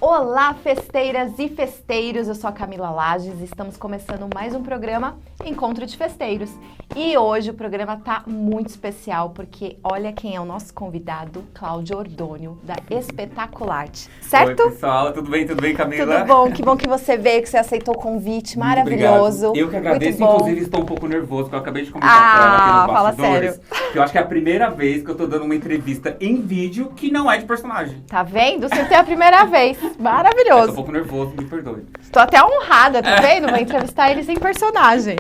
Olá, festeiras e festeiros, eu sou a Camila Lages e estamos começando mais um programa Encontro de Festeiros. E hoje o programa tá muito especial porque olha quem é o nosso convidado, Cláudio Ordônio, da Espetacularte. Certo? Oi, pessoal, tudo bem, Camila? Tudo bom que você veio, que você aceitou o convite, Muito maravilhoso. Obrigado. Eu que agradeço, inclusive estou um pouco nervoso, porque eu acabei de conversar com ela aqui nos bastidores. Fala sério. Que eu acho que é a primeira vez que eu tô dando uma entrevista em vídeo que não é de personagem. Tá vendo? Você tem a primeira vez. Eu tô Maravilhoso. um pouco nervoso, me perdoe. Tô até honrada, tá vendo? Vou entrevistar eles em personagem.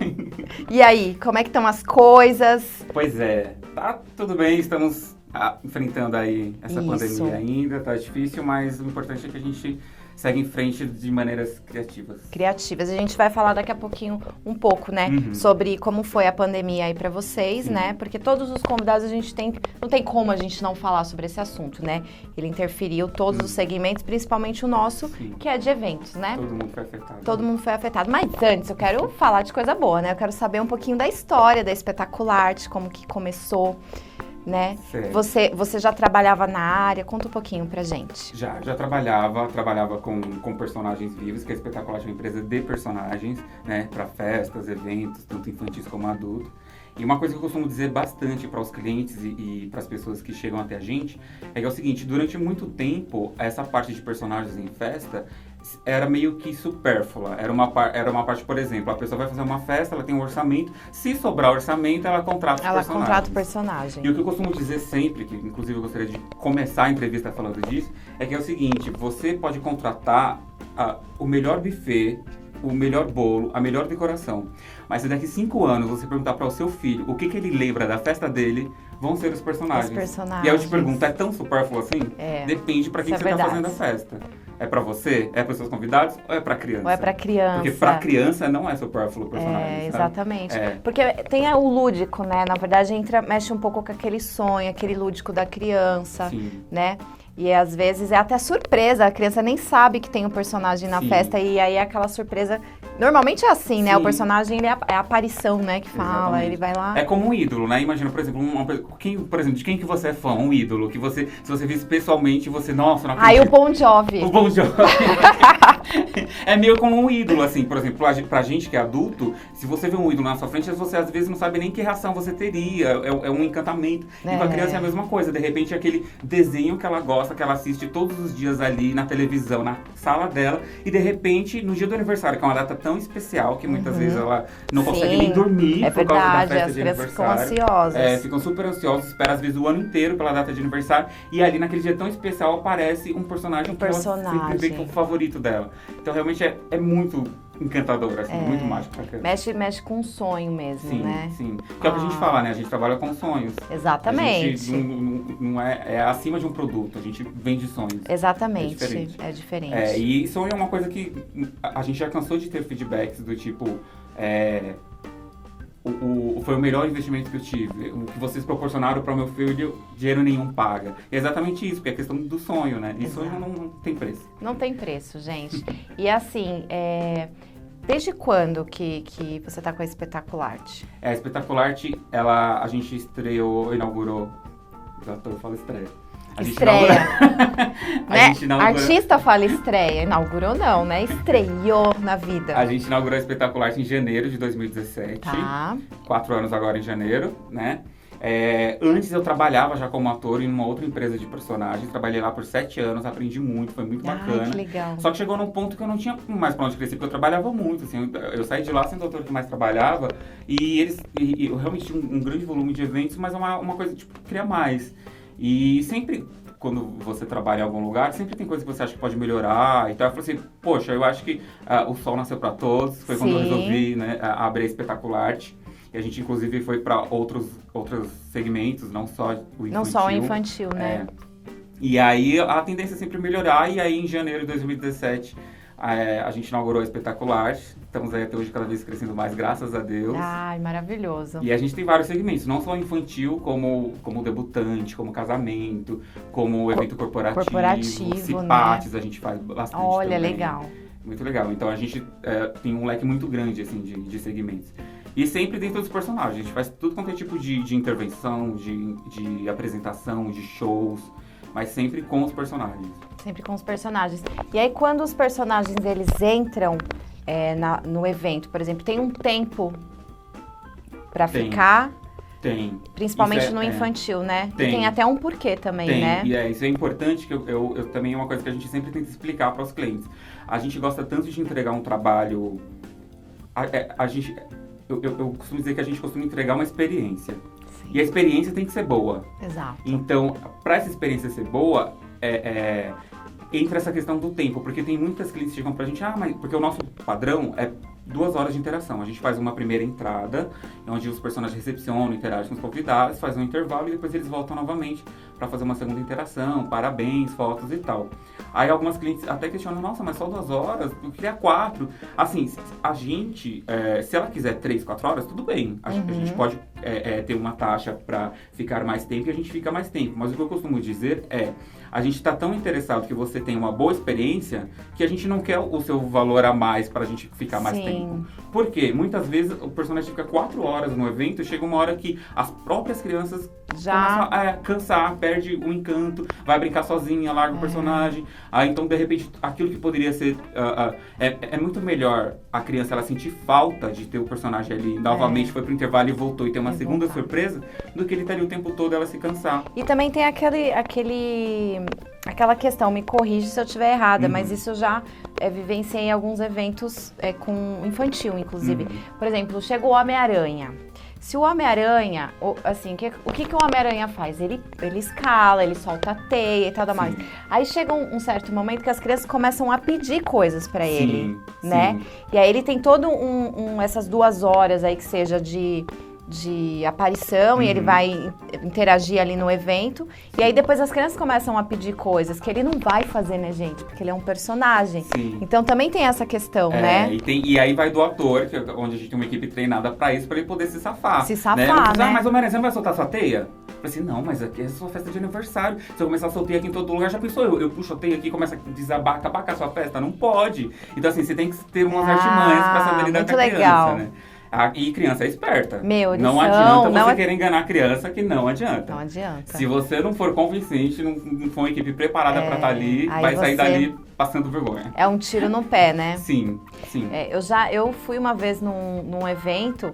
E aí, como é que estão as coisas? Pois é, tá tudo bem, estamos enfrentando aí essa Isso. pandemia ainda, tá difícil, mas o importante é que a gente segue em frente de maneiras criativas. Criativas. A gente vai falar daqui a pouquinho um pouco, né? Sobre como foi a pandemia aí pra vocês, né? Porque todos os convidados a gente tem... Não tem como a gente não falar sobre esse assunto, né? Ele interferiu todos os segmentos, principalmente o nosso, que é de eventos, né? Todo mundo foi afetado. Todo mundo foi afetado. Mas antes, eu quero falar de coisa boa, né? Eu quero saber um pouquinho da história da Espetacularte, como que começou, né? Certo. Você já trabalhava na área? Conta um pouquinho pra gente. Já trabalhava com personagens vivos, que a Espetacularte é uma empresa de personagens, né, para festas, eventos, tanto infantis como adultos. E uma coisa que eu costumo dizer bastante para os clientes e para as pessoas que chegam até a gente é que é o seguinte: durante muito tempo, essa parte de personagens em festa era meio que supérflua. Era uma parte, por exemplo, a pessoa vai fazer uma festa, ela tem um orçamento, se sobrar orçamento, ela contrata os personagens. Ela contrata o personagem. E o que eu costumo dizer sempre, que inclusive eu gostaria de começar a entrevista falando disso, é que é o seguinte: você pode contratar o melhor buffet, o melhor bolo, a melhor decoração. Mas se daqui 5 anos você perguntar para o seu filho o que ele lembra da festa dele, vão ser os personagens. E aí eu te pergunto, é tão supérfluo assim? Depende para quem você está fazendo a festa. É pra você? É pros seus convidados? Ou é pra criança? Ou é pra criança? Porque pra criança não é supérfluo o personagem, exatamente. Sabe? Porque tem o lúdico, né? Na verdade, mexe um pouco com aquele sonho, aquele lúdico da criança, né? E às vezes é até surpresa, a criança nem sabe que tem um personagem na festa e aí é aquela surpresa. Normalmente é assim, né? O personagem ele é a aparição, né? Que fala, exatamente. Ele vai lá. É como um ídolo, né? Imagina, por exemplo, de quem que você é fã? Um ídolo, que você, se você visse pessoalmente, você, nossa, não acredito. O Bon Jovi. O Bon Jovi. É meio como um ídolo, assim, por exemplo, pra gente que é adulto, se você vê um ídolo na sua frente, você às vezes não sabe nem que reação você teria, é um encantamento. E pra criança é a mesma coisa, de repente é aquele desenho que ela gosta, que ela assiste todos os dias ali na televisão, na sala dela, e de repente, no dia do aniversário, que é uma data tão especial, que muitas vezes ela não consegue nem dormir por causa da festa de aniversário. Ficam ansiosas. Ficam super ansiosas, esperam às vezes o ano inteiro pela data de aniversário, e ali naquele dia tão especial aparece um personagem que ela sempre vê que é o favorito dela. Então realmente é muito encantador, assim, muito mágico pra criança. Mexe com um sonho mesmo, né? Sim. Porque é o que a gente fala, né? A gente trabalha com sonhos. Exatamente. A gente não é acima de um produto, a gente vende sonhos. Exatamente. É diferente. E sonho é uma coisa que a gente já cansou de ter feedbacks do tipo... foi o melhor investimento que eu tive. O que vocês proporcionaram para o meu filho, dinheiro nenhum paga. E é exatamente isso, porque é a questão do sonho, né? E sonho não tem preço. Não tem preço, gente. E assim, desde quando que você tá com a Espetacularte? A Espetacularte, a gente inaugurou... Eu falo estreia. Estreia. Né? Artista fala estreia. Inaugurou não, né? Estreou na vida. A gente inaugurou a Espetacularte em janeiro de 2017. 4 anos agora em janeiro, né? Antes eu trabalhava já como ator em uma outra empresa de personagens. Trabalhei lá por 7 anos, aprendi muito, foi muito bacana. Que legal. Só que chegou num ponto que eu não tinha mais pra onde crescer, porque eu trabalhava muito, assim. Eu saí de lá sendo o ator que mais trabalhava e eu realmente tinha um grande volume de eventos, mas é uma coisa, tipo, queria mais. E sempre, quando você trabalha em algum lugar, sempre tem coisa que você acha que pode melhorar. Então eu falei assim, poxa, eu acho que o sol nasceu para todos. Foi quando eu resolvi, né, abrir a Espetacularte. E a gente, inclusive, foi para outros segmentos, não só o infantil. Não só o infantil, né? E aí a tendência é sempre melhorar. E aí, em janeiro de 2017, a gente inaugurou a Espetacularte. Estamos aí até hoje cada vez crescendo mais, graças a Deus. Ai, maravilhoso. E a gente tem vários segmentos, não só o infantil, como debutante, como casamento, como evento corporativo, cipates, né? A gente faz bastante. Olha, também. Legal. Muito legal. Então a gente tem um leque muito grande, assim, de segmentos. E sempre dentro dos personagens. A gente faz tudo quanto é tipo de intervenção, de apresentação, de shows. mas sempre com os personagens. Sempre com os personagens. E aí, quando os personagens, eles entram no evento, por exemplo, tem um tempo pra ficar? Tem. Principalmente no infantil, né? Tem até um porquê também, né? E isso é importante, que eu também é uma coisa que a gente sempre tenta explicar para os clientes. A gente gosta tanto de entregar um trabalho... Eu costumo dizer que a gente costuma entregar uma experiência. Sim. E a experiência tem que ser boa. Exato. Então, para essa experiência ser boa, entra essa questão do tempo. Porque tem muitas clientes que chegam pra gente, mas porque o nosso padrão é 2 horas de interação. A gente faz uma primeira entrada, onde os personagens recepcionam, interagem com os convidados, faz um intervalo e depois eles voltam novamente para fazer uma segunda interação, parabéns, fotos e tal. Aí algumas clientes até questionam, nossa, mas só 2 horas? Eu queria 4. Assim, a gente, se ela quiser 3, 4 horas, tudo bem. A gente pode ter uma taxa para ficar mais tempo e a gente fica mais tempo. Mas o que eu costumo dizer a gente está tão interessado que você tenha uma boa experiência que a gente não quer o seu valor a mais para a gente ficar mais tempo. Por quê? Muitas vezes o personagem fica 4 horas no evento e chega uma hora que as próprias crianças começam a cansar, perde o encanto, vai brincar sozinha, larga o personagem. Aí então, de repente, aquilo que poderia ser... é muito melhor a criança ela sentir falta de ter o personagem ali novamente, foi pro intervalo e voltou e ter uma segunda surpresa, do que ele estaria o tempo todo ela se cansar. E também tem aquela questão, me corrige se eu estiver errada, mas isso eu já vivenciei em alguns eventos com infantil, inclusive. Por exemplo, chega o Homem-Aranha. Se o Homem-Aranha, assim, o que o Homem-Aranha faz? Ele escala, ele solta a teia e tal, mais. Aí chega um certo momento que as crianças começam a pedir coisas pra ele, né? E aí ele tem todo essas 2 horas aí que seja de aparição e ele vai interagir ali no evento. E aí depois as crianças começam a pedir coisas que ele não vai fazer, né, gente? Porque ele é um personagem. Sim. Então também tem essa questão, né? E aí vai do ator, onde a gente tem uma equipe treinada pra isso, pra ele poder se safar. Se safar, né? Mas o Homem-Aranha, você não vai soltar sua teia? Eu falei assim, não, mas aqui é sua festa de aniversário. Se eu começar a soltar aqui em todo lugar, já pensou? Eu puxo a teia aqui e começa a desabar, acabar com a sua festa? Não pode. Então assim, você tem que ter umas artimanhas pra saber lidar com a criança, legal. Né? E criança é esperta. Não adianta você querer enganar a criança, que não adianta. Não adianta. Se você não for convincente, não for uma equipe preparada pra estar ali, vai sair dali passando vergonha. É um tiro no pé, né? Sim. Eu fui uma vez num evento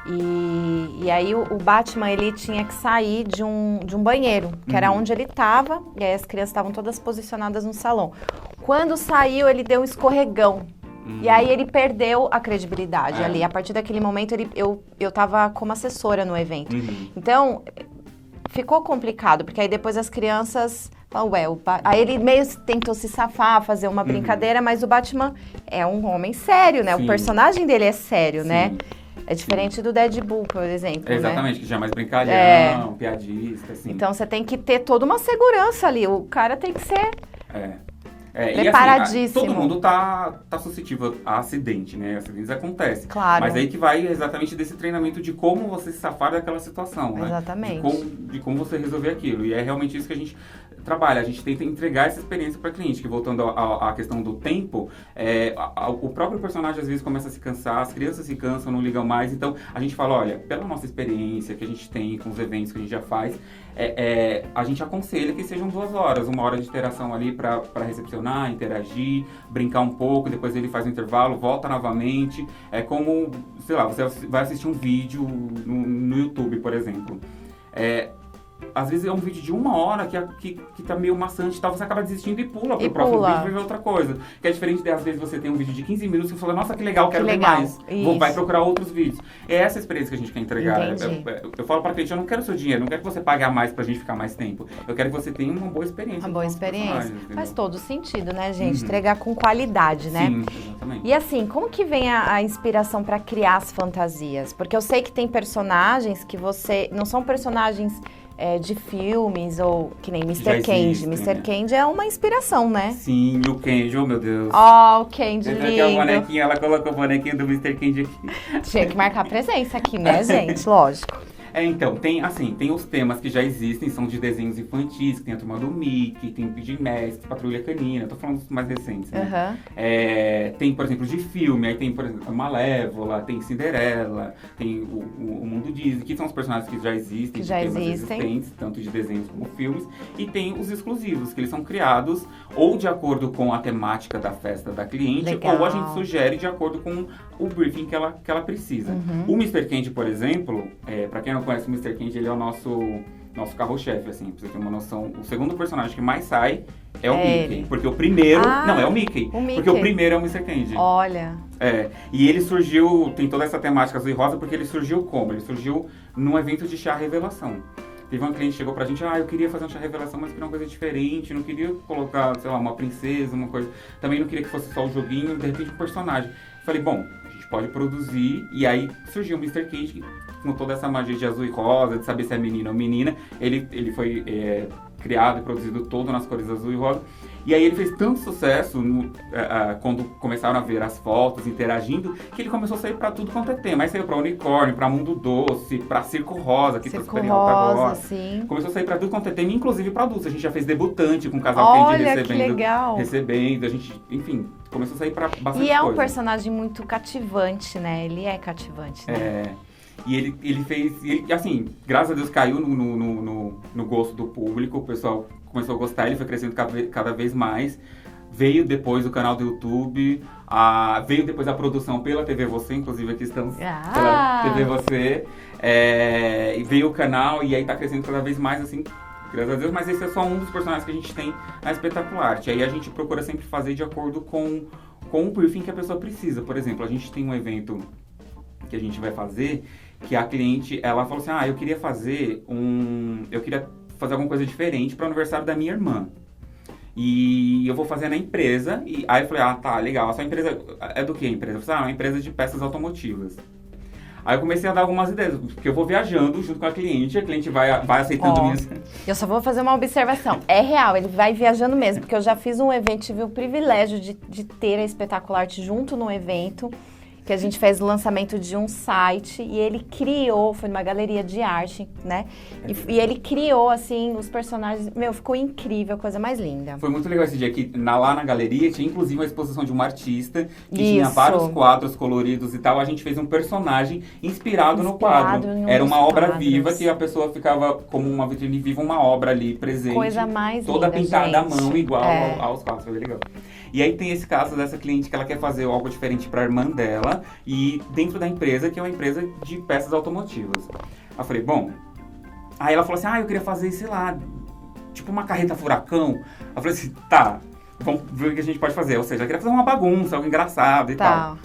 e aí o Batman, ele tinha que sair de um banheiro, que era onde ele estava, e aí as crianças estavam todas posicionadas no salão. Quando saiu, ele deu um escorregão. E aí ele perdeu a credibilidade ali. A partir daquele momento, eu tava como assessora no evento. Então, ficou complicado, porque aí depois as crianças falam, aí ele meio tentou se safar, fazer uma brincadeira, mas o Batman é um homem sério, né? Sim. O personagem dele é sério, né? É diferente do Deadpool, por exemplo, exatamente, que já é mais brincalhão, piadista, assim. Então, você tem que ter toda uma segurança ali. O cara tem que ser... preparadíssimo. E assim, todo mundo tá suscetível a acidente, né? Acidentes acontecem. Claro. Mas aí que vai exatamente desse treinamento de como você se safar daquela situação, né? Exatamente. De como você resolver aquilo. E é realmente isso que a gente trabalha. A gente tenta entregar essa experiência para cliente, que voltando à questão do tempo, o próprio personagem às vezes começa a se cansar, as crianças se cansam, não ligam mais. Então, a gente fala, olha, pela nossa experiência que a gente tem com os eventos que a gente já faz, a gente aconselha que sejam 2 horas, 1 hora de interação ali para recepcionar, interagir, brincar um pouco, depois ele faz um intervalo, volta novamente. É como, sei lá, você vai assistir um vídeo no YouTube, por exemplo. Às vezes é um vídeo de 1 hora que tá meio maçante e tal, você acaba desistindo e pula pro próximo vídeo e ver outra coisa. Que é diferente de, às vezes, você tem um vídeo de 15 minutos e você fala, nossa, que legal, quero ver mais. Vai procurar outros vídeos. É essa experiência que a gente quer entregar. Eu falo pra cliente, eu não quero seu dinheiro, não quero que você pague a mais pra gente ficar mais tempo. Eu quero que você tenha uma boa experiência. Uma boa experiência. Faz todo sentido, né, gente? Entregar com qualidade, né? Sim, exatamente. E assim, como que vem a inspiração pra criar as fantasias? Porque eu sei que tem personagens que não são personagens... de filmes, ou que nem Mr. Candy. Mr. Candy é uma inspiração, né? Sim, o Candy, oh meu Deus. Oh, o Candy lindo. Ela colocou o bonequinho do Mr. Candy aqui. Tinha que marcar presença aqui, né, gente? Lógico. Então, tem os temas que já existem, são de desenhos infantis, que tem a Turma do Mickey, tem Pidgey Mask, Patrulha Canina, tô falando dos mais recentes, né? Tem, por exemplo, de filme, aí tem, por exemplo, a Malévola, tem Cinderela, tem o Mundo Disney, que são os personagens que já existem, de temas existentes, tanto de desenhos como filmes, e tem os exclusivos, que eles são criados ou de acordo com a temática da festa da cliente, ou a gente sugere de acordo com o briefing que ela precisa. O Mr. Candy, por exemplo, pra quem não conhece o Mr. Candy, ele é o nosso carro-chefe, assim, pra você ter uma noção. O segundo personagem que mais sai é o Mickey. Porque o primeiro... Não, é o Mickey. Porque o primeiro é o Mr. Candy. Olha. E ele surgiu... Tem toda essa temática azul e rosa, porque ele surgiu como? Ele surgiu num evento de chá revelação. Teve uma cliente que chegou pra gente, eu queria fazer um chá revelação, mas queria uma coisa diferente, não queria colocar, sei lá, uma princesa, uma coisa... Também não queria que fosse só o joguinho, de repente um personagem. Falei, bom, a gente pode produzir, e aí surgiu o Mr. Candy, com toda essa magia de azul e rosa, de saber se é menino ou menina. Ele foi criado e produzido todo nas cores azul e rosa. E aí ele fez tanto sucesso quando começaram a ver as fotos, interagindo, que ele começou a sair pra tudo quanto é tema. Aí saiu pra unicórnio, pra mundo doce, pra circo rosa, que tá super em alta agora. Sim. Começou a sair pra tudo quanto é tema, inclusive pra adultos. A gente já fez debutante com um casal que recebendo. A gente, enfim, começou a sair pra bastante coisa. E é um personagem muito cativante, né? Ele é cativante, né? E ele fez, assim, graças a Deus caiu no gosto do público, o pessoal começou a gostar, ele foi crescendo cada vez mais. Veio depois o canal do YouTube, veio depois a produção pela TV Você, inclusive aqui estamos pela TV Você. E veio o canal e aí tá crescendo cada vez mais, assim, graças a Deus, mas esse é só um dos personagens que a gente tem na Espetacularte. Aí a gente procura sempre fazer de acordo com o briefing que a pessoa precisa. Por exemplo, a gente tem um evento que a gente vai fazer, que a cliente, ela falou assim, eu queria fazer alguma coisa diferente para o aniversário da minha irmã. E eu vou fazer na empresa. E aí eu falei, tá, legal. A sua empresa é do que a empresa? Eu falei, é uma empresa de peças automotivas. Aí eu comecei a dar algumas ideias, porque eu vou viajando junto com a cliente vai aceitando minhas... Eu só vou fazer uma observação. É real, ele vai viajando mesmo, porque eu já fiz um evento, tive o privilégio de ter a Espetacularte junto no evento, que a gente fez o lançamento de um site e ele criou, foi numa galeria de arte, né? E ele criou, assim, os personagens. Ficou incrível, a coisa mais linda. Foi muito legal esse dia aqui. Lá na galeria tinha inclusive uma exposição de uma artista que tinha vários quadros coloridos e tal. A gente fez um personagem inspirado no quadro. Era uma obra viva que a pessoa ficava como uma vitrine viva, uma obra ali presente. Coisa mais toda linda, pintada gente. À mão, igual aos quadros. Foi legal. E aí tem esse caso dessa cliente que ela quer fazer algo diferente para a irmã dela e dentro da empresa, que é uma empresa de peças automotivas. Eu falei, bom... Aí ela falou assim, eu queria fazer, sei lá, tipo uma carreta furacão. Eu falei assim, tá, vamos ver o que a gente pode fazer. Ou seja, eu queria fazer uma bagunça, algo engraçado e tal.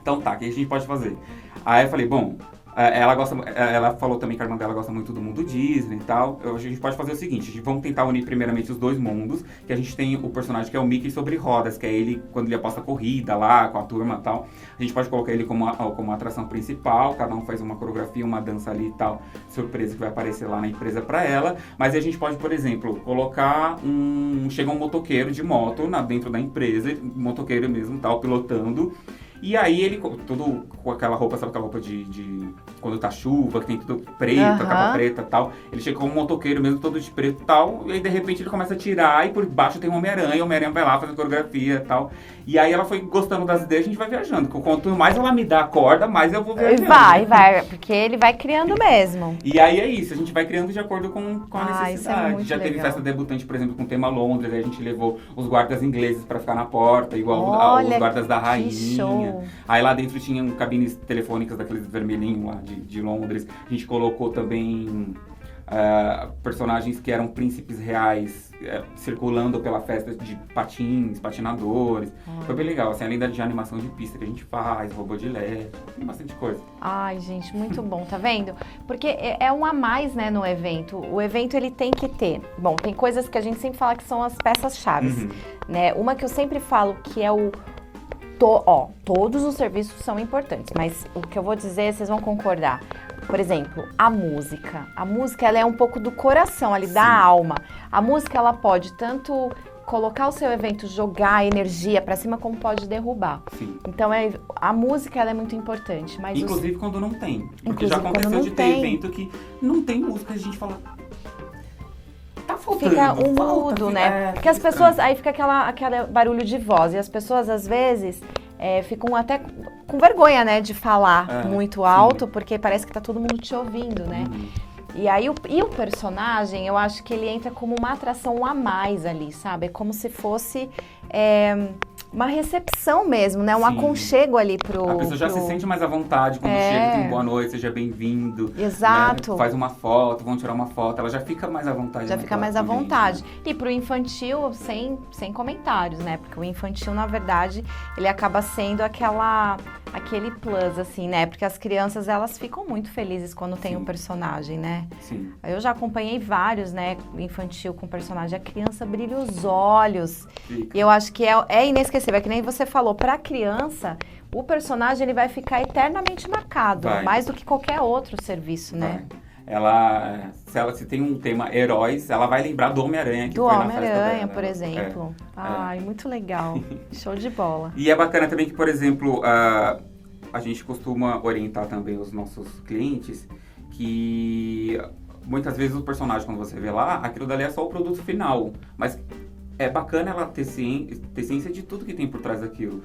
Então tá, o que a gente pode fazer? Aí eu falei, bom... Ela falou também que a irmã dela gosta muito do mundo Disney e tal. A gente pode fazer o seguinte, vamos tentar unir primeiramente os dois mundos, que a gente tem o personagem que é o Mickey sobre rodas, que é ele quando ele aposta corrida lá com a turma e tal. A gente pode colocar ele como uma atração principal, cada um faz uma coreografia, uma dança ali e tal, surpresa que vai aparecer lá na empresa pra ela. Mas a gente pode, por exemplo, colocar chega um motoqueiro de moto dentro da empresa, motoqueiro mesmo, tal, pilotando. E aí ele, tudo com aquela roupa, sabe aquela roupa de quando tá chuva, que tem tudo preto, capa preta e tal. Ele chega como um motoqueiro mesmo, todo de preto e tal. E aí de repente ele começa a tirar e por baixo tem um Homem-Aranha. E o Homem-Aranha vai lá fazendo coreografia e tal. E aí ela foi gostando das ideias, a gente vai viajando. Quanto mais ela me dá a corda, mais eu vou viajando. Vai, porque ele vai criando mesmo. E aí é isso, a gente vai criando de acordo com a necessidade. Isso é muito Já teve legal. festa debutante, por exemplo, com o tema Londres. Aí a gente levou os guardas ingleses pra ficar na porta, igual os guardas da rainha. Show. Aí lá dentro tinham cabines telefônicas daqueles vermelhinhos lá de Londres. A gente colocou também personagens que eram príncipes reais circulando pela festa de patinadores. Foi bem legal, assim, além de animação de pista que a gente faz, robô de LED, tem bastante coisa. Ai, gente, muito bom, tá vendo? Porque é um a mais, né, no evento. O evento, ele tem que ter. Bom, tem coisas que a gente sempre fala que são as peças-chaves, né? Uma que eu sempre falo que é todos os serviços são importantes, mas o que eu vou dizer, vocês vão concordar. Por exemplo, a música. A música, ela é um pouco do coração ali, da alma. A música, ela pode tanto colocar o seu evento, jogar energia pra cima, como pode derrubar. Sim. Então, a música ela é muito importante. Mas inclusive quando não tem. Porque Inclusive, já aconteceu de ter tem. evento que não tem música, a gente fala... Tá faltando. Fica um mudo, né? Porque as pessoas... Aí fica aquele barulho de voz. E as pessoas, às vezes, ficam até com vergonha, né? De falar muito alto, porque parece que tá todo mundo te ouvindo, né? E aí, o personagem, eu acho que ele entra como uma atração a mais ali, sabe? É como se fosse uma recepção mesmo, né? Um aconchego ali pro... A pessoa já se sente mais à vontade quando chega, tem boa noite, seja bem-vindo. Exato. Né? Faz uma foto, vão tirar uma foto, ela já fica mais à vontade. Já fica mais à vontade. Né? E pro infantil, sem comentários, né? Porque o infantil, na verdade, ele acaba sendo aquele plus, assim, né? Porque as crianças, elas ficam muito felizes quando tem um personagem, né? Sim. Eu já acompanhei vários, né? Infantil com personagem. A criança brilha os olhos. Fica. E eu acho que é inesquecível. É que nem você falou, pra criança, o personagem ele vai ficar eternamente marcado. Mais do que qualquer outro serviço, né? Se tem um tema heróis, ela vai lembrar do Homem-Aranha que do foi na festa Homem-Aranha, dela. por exemplo. Muito legal. Show de bola. E é bacana também que, por exemplo, a gente costuma orientar também os nossos clientes que muitas vezes o personagem, quando você vê lá, aquilo dali é só o produto final. Mas é bacana ela ter ciência de tudo que tem por trás daquilo.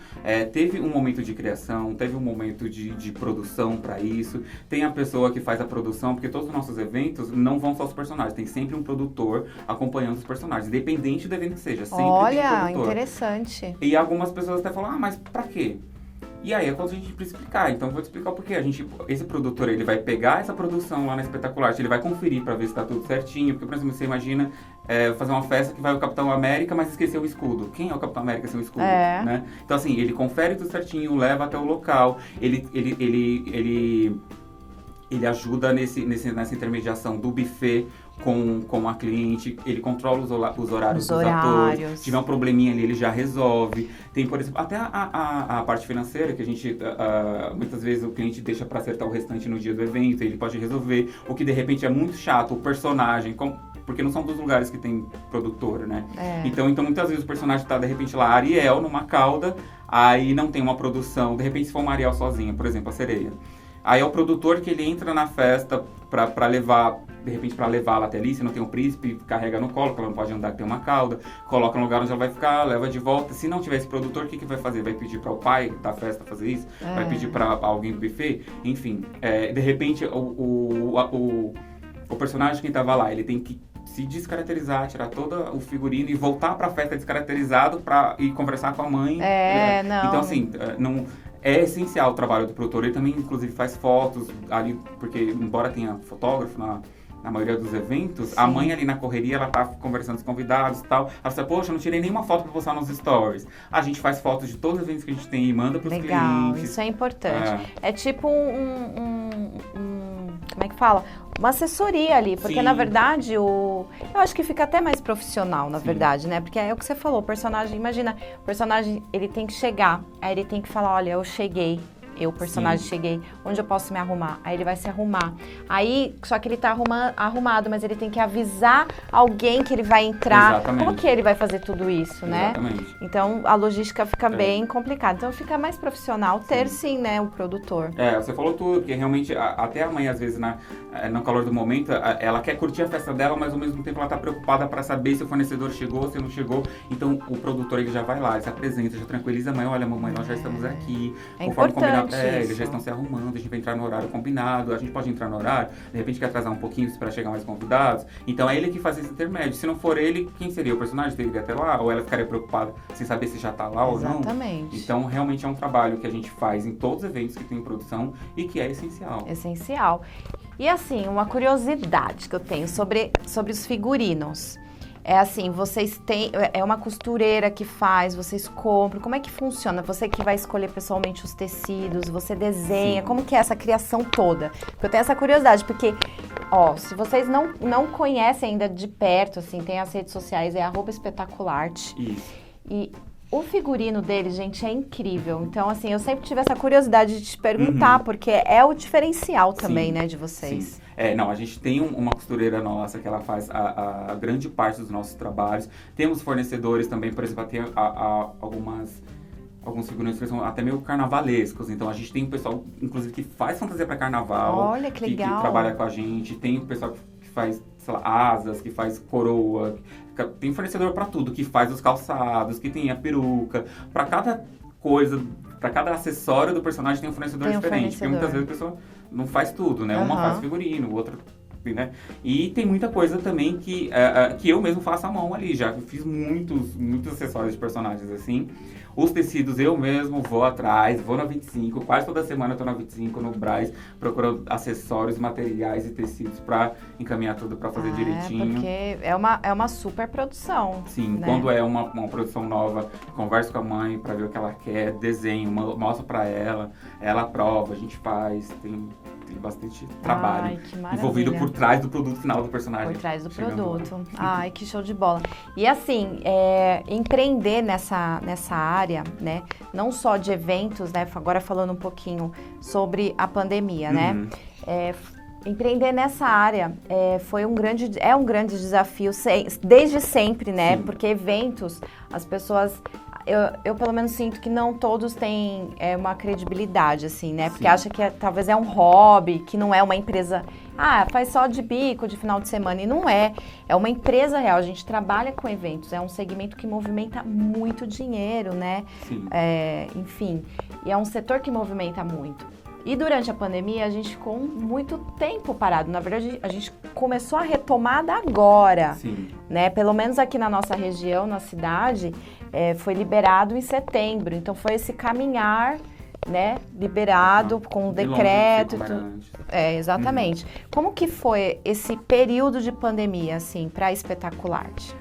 Teve um momento de criação, teve um momento de produção para isso. Tem a pessoa que faz a produção, porque todos os nossos eventos não vão só os personagens. Tem sempre um produtor acompanhando os personagens, independente do evento que seja. Sempre tem um produtor. Interessante. E algumas pessoas até falam, mas pra quê? E aí é quando a gente precisa explicar. Então eu vou te explicar o porquê. Esse produtor, ele vai pegar essa produção lá na Espetacular, ele vai conferir pra ver se tá tudo certinho. Porque, por exemplo, você imagina fazer uma festa que vai o Capitão América, mas esqueceu o escudo. Quem é o Capitão América sem o escudo? Né? Então, assim, ele confere tudo certinho, leva até o local, ele ajuda nessa intermediação do buffet com a cliente, ele controla os horários dos atores. Se tiver um probleminha ali, ele já resolve. Tem, por exemplo, até a parte financeira, que a gente, muitas vezes o cliente deixa para acertar o restante no dia do evento, ele pode resolver. O que de repente é muito chato, o personagem, porque não são dos lugares que tem produtora, né? Então muitas vezes o personagem tá, de repente, lá, Ariel, numa cauda, aí não tem uma produção, de repente se for uma Ariel sozinha, por exemplo, a sereia. Aí é o produtor que ele entra na festa pra levar, de repente pra levá-la até ali, se não tem um príncipe, carrega no colo, porque ela não pode andar, que tem uma cauda, coloca no lugar onde ela vai ficar, leva de volta. Se não tiver esse produtor, o que vai fazer? Vai pedir para o pai da festa fazer isso? Vai pedir para alguém do buffet? Enfim, de repente o personagem que estava lá, ele tem que se descaracterizar, tirar todo o figurino e voltar pra festa descaracterizado e conversar com a mãe. Não. Então, assim, é essencial o trabalho do produtor. Ele também, inclusive, faz fotos ali, porque embora tenha fotógrafo na maioria dos eventos, a mãe ali na correria, ela tá conversando com os convidados e tal. Ela fala, poxa, eu não tirei nenhuma foto pra postar nos stories. A gente faz fotos de todos os eventos que a gente tem e manda pros clientes. Legal, isso é importante. É tipo como é que fala? Uma assessoria ali, porque na verdade eu acho que fica até mais profissional, na verdade, né? Porque é o que você falou, o personagem, imagina, o personagem, ele tem que chegar, aí ele tem que falar, olha, eu cheguei. Eu, personagem, cheguei, onde eu posso me arrumar? Aí ele vai se arrumar. Aí, só que ele tá arrumado, mas ele tem que avisar alguém que ele vai entrar. Exatamente. Como que ele vai fazer tudo isso, né? Exatamente. Então, a logística fica bem complicada. Então, fica mais profissional ter, sim, né, o produtor. Você falou tudo, porque realmente, até a mãe, às vezes, no calor do momento, ela quer curtir a festa dela, mas ao mesmo tempo ela tá preocupada para saber se o fornecedor chegou, se não chegou. Então, o produtor, ele já vai lá, ele se apresenta, já tranquiliza a mãe, olha, mamãe, nós já estamos aqui. É importante. Eles já estão se arrumando, a gente vai entrar no horário combinado, a gente pode entrar no horário, de repente quer atrasar um pouquinho para chegar mais convidados. Então é ele que faz esse intermédio. Se não for ele, quem seria? O personagem teria até lá? Ou ela ficaria preocupada sem saber se já tá lá ou não? Exatamente. Então realmente é um trabalho que a gente faz em todos os eventos que tem produção e que é essencial. Essencial. E assim, uma curiosidade que eu tenho sobre os figurinos. É assim, vocês têm... É uma costureira que faz, vocês compram. Como é que funciona? Você que vai escolher pessoalmente os tecidos, você desenha. Como que é essa criação toda? Porque eu tenho essa curiosidade, porque... se vocês não conhecem ainda de perto, assim, tem as redes sociais, é @espetacularte. Isso. E O figurino dele, gente, é incrível. Então, assim, eu sempre tive essa curiosidade de te perguntar, porque é o diferencial também, né, de vocês. Sim. Não, a gente tem uma costureira nossa que ela faz a grande parte dos nossos trabalhos. Temos fornecedores também, por exemplo, tem alguns figurinos que são até meio carnavalescos. Então, a gente tem um pessoal, inclusive, que faz fantasia para carnaval. Olha, que legal. Que trabalha com a gente. Tem o pessoal que faz, sei lá, asas, que faz coroa. Tem fornecedor para tudo, que faz os calçados, que tem a peruca. Para cada coisa, para cada acessório do personagem tem um fornecedor diferente. Porque muitas vezes a pessoa não faz tudo, né? Uma faz figurino, o outro... Né? E tem muita coisa também que eu mesmo faço à mão ali. Já fiz muitos acessórios de personagens assim. Os tecidos eu mesmo vou atrás, vou na 25, quase toda semana eu tô na 25, no Brás, procurando acessórios, materiais e tecidos pra encaminhar tudo pra fazer direitinho. Porque é uma super produção. Sim, né? Quando é uma produção nova, converso com a mãe pra ver o que ela quer, desenho, mostro pra ela aprova, a gente faz, tem bastante trabalho envolvido por trás do produto final do personagem. Por trás do produto. Ai, que show de bola. E assim, empreender nessa área, né? Não só de eventos, né? Agora falando um pouquinho sobre a pandemia, né? Empreender nessa área é um grande desafio desde sempre, né? Sim. Porque eventos, as pessoas... Eu pelo menos sinto que não todos têm uma credibilidade, assim, né? Porque acha que talvez é um hobby, que não é uma empresa... faz só de bico, de final de semana. E não é. É uma empresa real. A gente trabalha com eventos. É um segmento que movimenta muito dinheiro, né? Sim. Enfim. E é um setor que movimenta muito. E durante a pandemia, a gente ficou muito tempo parado. Na verdade, a gente começou a retomada agora. Sim. Né? Pelo menos aqui na nossa região, na cidade, foi liberado em setembro. Então, foi esse caminhar, né? Liberado com o decreto. Exatamente. Como que foi esse período de pandemia, assim, para a Espetacularte?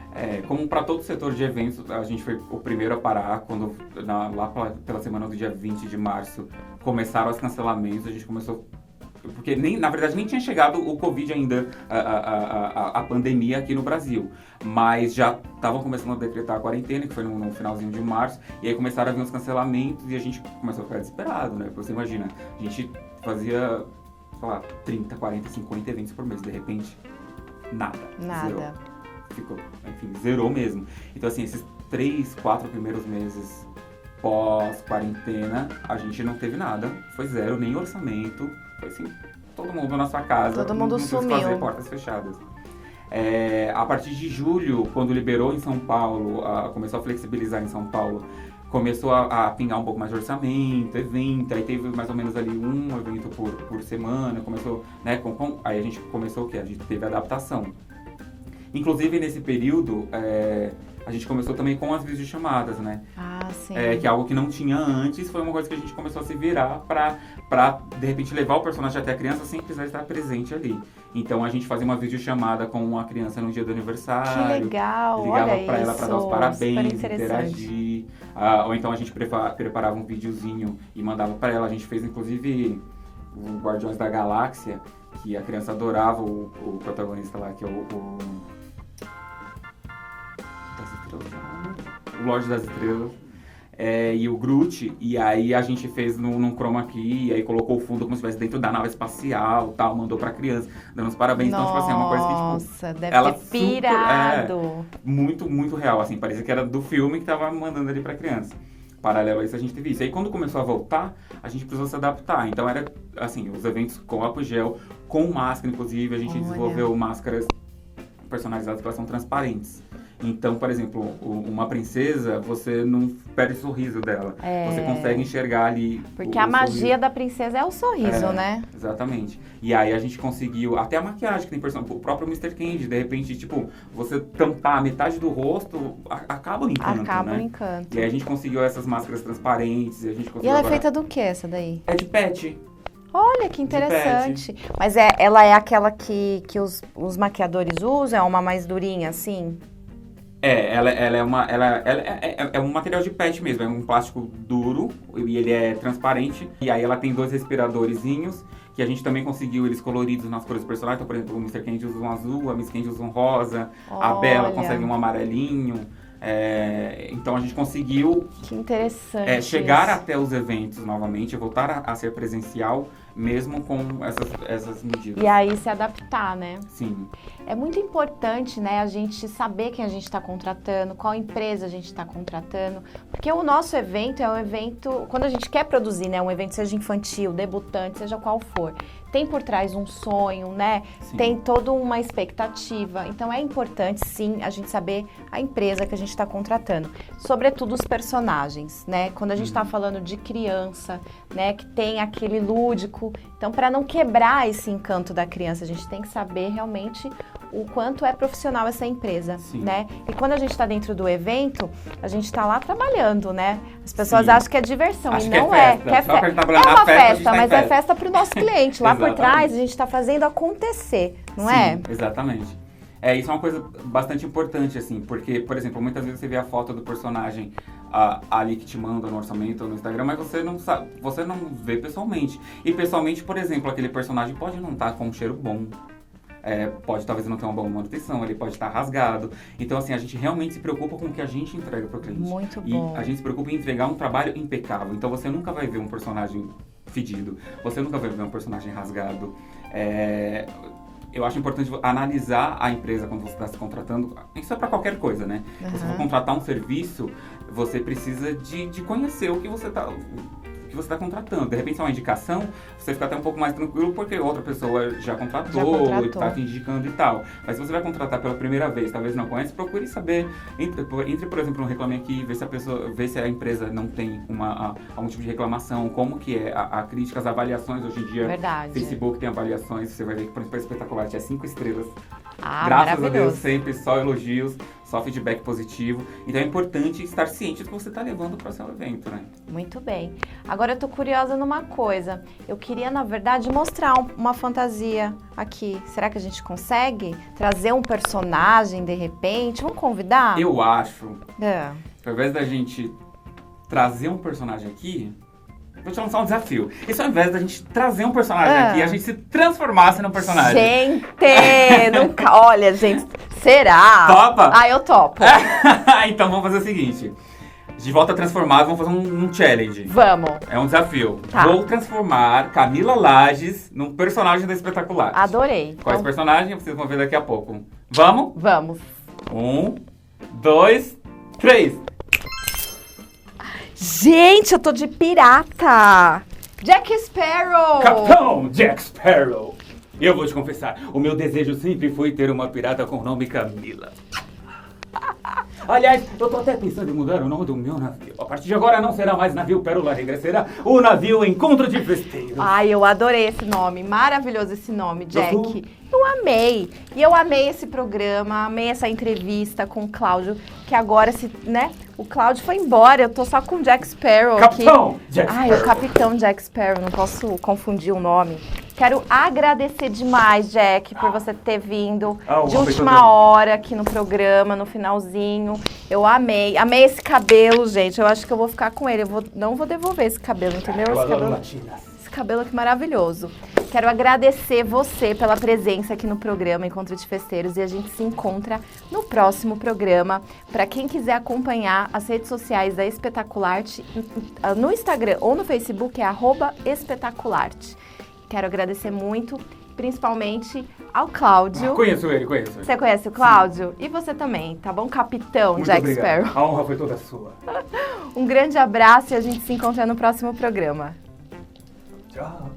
Como para todo o setor de eventos, a gente foi o primeiro a parar quando, lá pela semana do dia 20 de março, começaram os cancelamentos. A gente começou... Porque, na verdade, nem tinha chegado o Covid ainda, a pandemia aqui no Brasil. Mas já estavam começando a decretar a quarentena, que foi no finalzinho de março. E aí começaram a vir os cancelamentos e a gente começou a ficar desesperado, né? Porque você imagina, a gente fazia, sei lá, 30, 40, 50 eventos por mês. De repente, nada. Zerou mesmo. Então, assim, esses 3, 4 primeiros meses pós-quarentena, a gente não teve nada. Foi zero, nem orçamento. Foi assim, todo mundo na sua casa. Todo mundo sumiu. Fazer portas fechadas. A partir de julho, quando liberou em São Paulo, começou a flexibilizar em São Paulo, começou a pingar um pouco mais de orçamento, evento, aí teve mais ou menos ali um evento por semana, começou, né, aí a gente começou o quê? A gente teve adaptação. Inclusive, nesse período, a gente começou também com as videochamadas, né? Sim. Que é algo que não tinha antes, foi uma coisa que a gente começou a se virar pra de repente, levar o personagem até a criança sem precisar estar presente ali. Então, a gente fazia uma videochamada com a criança no dia do aniversário. Que legal, ligava olha pra ela pra dar os parabéns, interagir. Ou então, a gente preparava um videozinho e mandava pra ela. A gente fez, inclusive, o Guardiões da Galáxia, que a criança adorava o protagonista lá, que é o Lorde das Estrelas, e o Groot, e aí a gente fez num chroma key, e aí colocou o fundo como se estivesse dentro da nave espacial, tal, mandou pra criança, dando os parabéns. Nossa, então, tipo assim, é uma coisa que, tipo... Nossa, deve ter pirado. Muito, muito real, assim, parecia que era do filme que tava mandando ali pra criança. Paralelo a isso, a gente teve isso. Aí, quando começou a voltar, a gente precisou se adaptar. Então, era, assim, os eventos com álcool gel, com máscara, inclusive, a gente desenvolveu máscaras personalizadas que elas são transparentes. Então, por exemplo, uma princesa, você não perde o sorriso dela. Você consegue enxergar ali porque a magia da princesa é o sorriso, né? Exatamente. E aí a gente conseguiu, até a maquiagem que tem o próprio Mr. Candy, de repente, tipo, você tampar metade do rosto, acaba o encanto, Acaba né? o encanto. E aí a gente conseguiu essas máscaras transparentes, e a gente conseguiu... E ela é feita do que, essa daí? É de pet. Olha, que interessante. Mas ela é aquela que os maquiadores usam? É uma mais durinha, assim? Ela é um material de pet mesmo, é um plástico duro e ele é transparente. E aí ela tem 2 respiradorzinhos, que a gente também conseguiu eles coloridos nas cores do personagem. Então, por exemplo, o Mr. Candy usa um azul, a Miss Candy usa um rosa, a Bella consegue um amarelinho. Então a gente conseguiu que interessante chegar até os eventos novamente, voltar a ser presencial, mesmo com essas medidas. E aí se adaptar, né? Sim. É muito importante, né, a gente saber quem a gente está contratando, qual empresa a gente está contratando, porque o nosso evento é um evento, quando a gente quer produzir, né, um evento seja infantil, debutante, seja qual for, tem por trás um sonho, né? Sim. Tem toda uma expectativa. Então é importante, sim, a gente saber a empresa que a gente está contratando. Sobretudo os personagens, né? Quando a gente está falando de criança, né? Que tem aquele lúdico. Então, para não quebrar esse encanto da criança, a gente tem que saber realmente o quanto é profissional essa empresa, sim, né? E quando a gente está dentro do evento, a gente está lá trabalhando, né? As pessoas acham que é diversão e não é. É uma festa, mas é festa para o nosso cliente. Lá por trás, a gente está fazendo acontecer, não é? Exatamente. Isso é uma coisa bastante importante, assim, porque, por exemplo, muitas vezes você vê a foto do personagem ali que te manda no orçamento ou no Instagram, mas você não sabe, você não vê pessoalmente. E pessoalmente, por exemplo, aquele personagem pode não estar com um cheiro bom. Pode talvez não ter uma boa manutenção, ele pode estar rasgado. Então, assim, a gente realmente se preocupa com o que a gente entrega para o cliente. Muito bom. E a gente se preocupa em entregar um trabalho impecável. Então, você nunca vai ver um personagem fedido, você nunca vai ver um personagem rasgado. Eu acho importante analisar a empresa quando você está se contratando. Isso é para qualquer coisa, né? Se você for contratar um serviço, você precisa de conhecer o que você está contratando. De repente, é uma indicação, você fica até um pouco mais tranquilo porque outra pessoa já contratou. E está te indicando e tal. Mas se você vai contratar pela primeira vez, talvez não conhece, procure saber. Entre, por exemplo, no Reclame Aqui, ver se a empresa não tem algum tipo de reclamação, como que é a crítica, as avaliações hoje em dia. Verdade. Facebook tem avaliações, você vai ver que, por exemplo, a Espetacular tinha 5 estrelas. Graças a Deus, sempre só elogios, só feedback positivo. Então é importante estar ciente do que você está levando para o seu evento, né? Muito bem. Agora eu tô curiosa numa coisa. Eu queria, na verdade, mostrar uma fantasia aqui. Será que a gente consegue trazer um personagem de repente? Vamos convidar? Eu acho que ao invés da gente trazer um personagem aqui, vou te lançar um desafio. E se ao invés da gente trazer um personagem aqui, a gente se transformasse num personagem? Gente, nunca... Olha, gente, será? Topa? Eu topo. Então vamos fazer o seguinte. De volta transformado, vamos fazer um challenge. Vamos. É um desafio. Tá. Vou transformar Camila Lages num personagem da Espetacular. Adorei. Quais personagens? Vocês vão ver daqui a pouco. Vamos? Vamos. 1, 2, 3. Gente, eu tô de pirata! Jack Sparrow! Capitão Jack Sparrow! Eu vou te confessar, o meu desejo sempre foi ter uma pirata com o nome Camila. Aliás, eu tô até pensando em mudar o nome do meu navio. A partir de agora não será mais navio Pérola Negra, será o navio Encontro de Festeiros. Eu adorei esse nome, maravilhoso esse nome, Jack. Eu amei. E eu amei esse programa, amei essa entrevista com o Cláudio, que agora, o Cláudio foi embora, eu tô só com o Jack Sparrow aqui. Capitão Jack Sparrow. O Capitão Jack Sparrow, não posso confundir o nome. Quero agradecer demais, Jack, por você ter vindo de última hora aqui no programa, no finalzinho. Eu amei. Amei esse cabelo, gente. Eu acho que eu vou ficar com ele. Não vou devolver esse cabelo, entendeu? Esse cabelo aqui maravilhoso. Quero agradecer você pela presença aqui no programa Encontro de Festeiros e a gente se encontra no próximo programa. Para quem quiser acompanhar as redes sociais da Espetacularte, no Instagram ou no Facebook é @Espetacularte. Quero agradecer muito, principalmente ao Cláudio. Conheço ele. Você conhece o Cláudio? Sim. E você também, tá bom? Capitão muito Jack obrigado. Sparrow. A honra foi toda sua. Um grande abraço e a gente se encontra no próximo programa. Tchau.